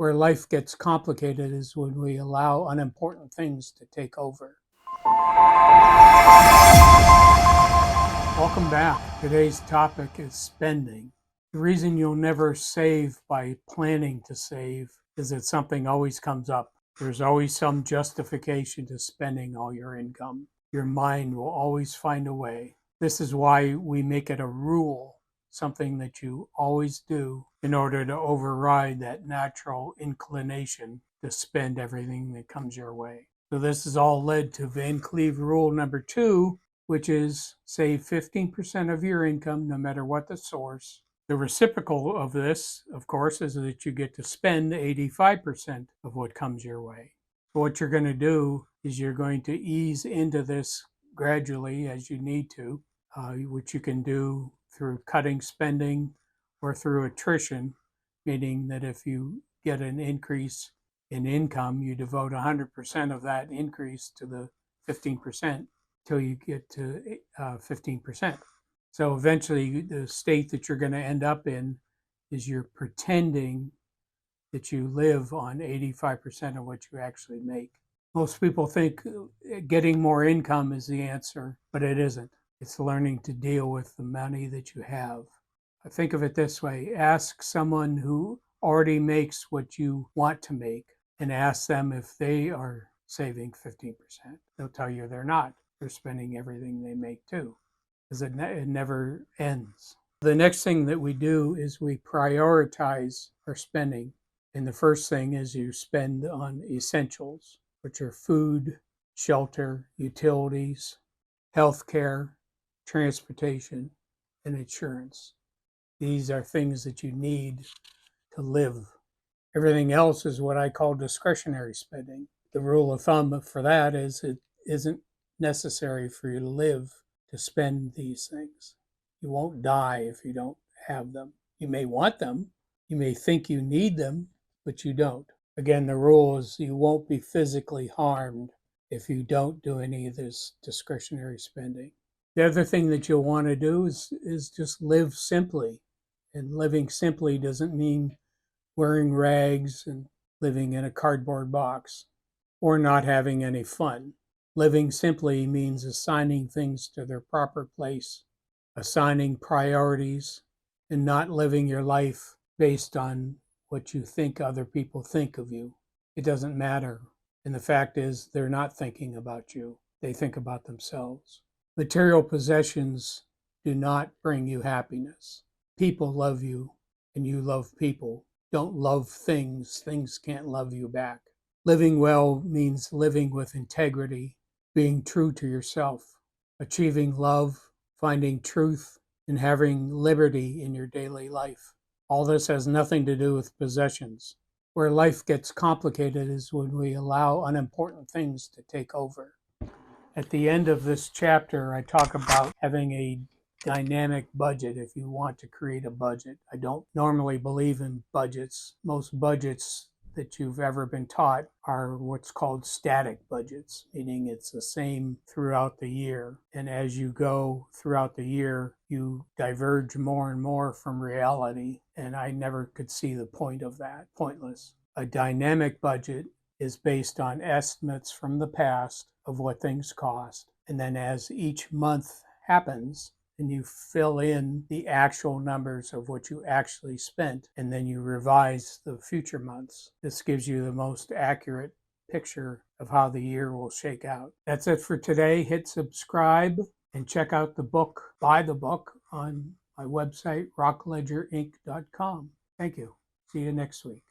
Where life gets complicated is when we allow unimportant things to take over. Welcome back. Today's topic is spending. The reason you'll never save by planning to save is that something always comes up. There's always some justification to spending all your income. Your mind will always find a way. This is why we make it a rule, something that you always do in order to override that natural inclination to spend everything that comes your way. So this has all led to Van Cleve rule number 2, which is save 15% of your income no matter what the source. The reciprocal of this, of course, is that you get to spend 85% of what comes your way. So what you're going to do is you're going to ease into this gradually as you need to, which you can do through cutting spending or through attrition, meaning that if you get an increase in income, you devote 100% of that increase to the 15% till you get to 15%. So eventually the state that you're going to end up in is you're pretending that you live on 85% of what you actually make. Most people think getting more income is the answer, but it isn't. It's learning to deal with the money that you have. I think of it this way. Ask someone who already makes what you want to make and ask them if they are saving 15%. They'll tell you they're not. They're spending everything they make too, because it never ends. The next thing that we do is we prioritize our spending. And the first thing is you spend on essentials, which are food, shelter, utilities, healthcare, transportation, and insurance. These are things that you need to live. Everything else is what I call discretionary spending. The rule of thumb for that is it isn't necessary for you to live to spend these things. You won't die if you don't have them. You may want them. You may think you need them, but you don't. Again, the rule is you won't be physically harmed if you don't do any of this discretionary spending. The other thing that you'll want to do is just live simply. And living simply doesn't mean wearing rags and living in a cardboard box or not having any fun. Living simply means assigning things to their proper place, assigning priorities, and not living your life based on what you think other people think of you. It doesn't matter. And the fact is, they're not thinking about you. They think about themselves. Material possessions do not bring you happiness. People love you, and you love people. Don't love things. Things can't love you back. Living well means living with integrity, being true to yourself, achieving love, finding truth, and having liberty in your daily life. All this has nothing to do with possessions. Where life gets complicated is when we allow unimportant things to take over. At the end of this chapter, I talk about having a dynamic budget if you want to create a budget. I don't normally believe in budgets. Most budgets that you've ever been taught are what's called static budgets, meaning it's the same throughout the year. And as you go throughout the year, you diverge more and more from reality. And I never could see the point of that. Pointless. A dynamic budget is based on estimates from the past of what things cost. And then as each month happens, and you fill in the actual numbers of what you actually spent, and then you revise the future months. This gives you the most accurate picture of how the year will shake out. That's it for today. Hit subscribe and check out the book, buy the book on my website, rockledgerinc.com. Thank you. See you next week.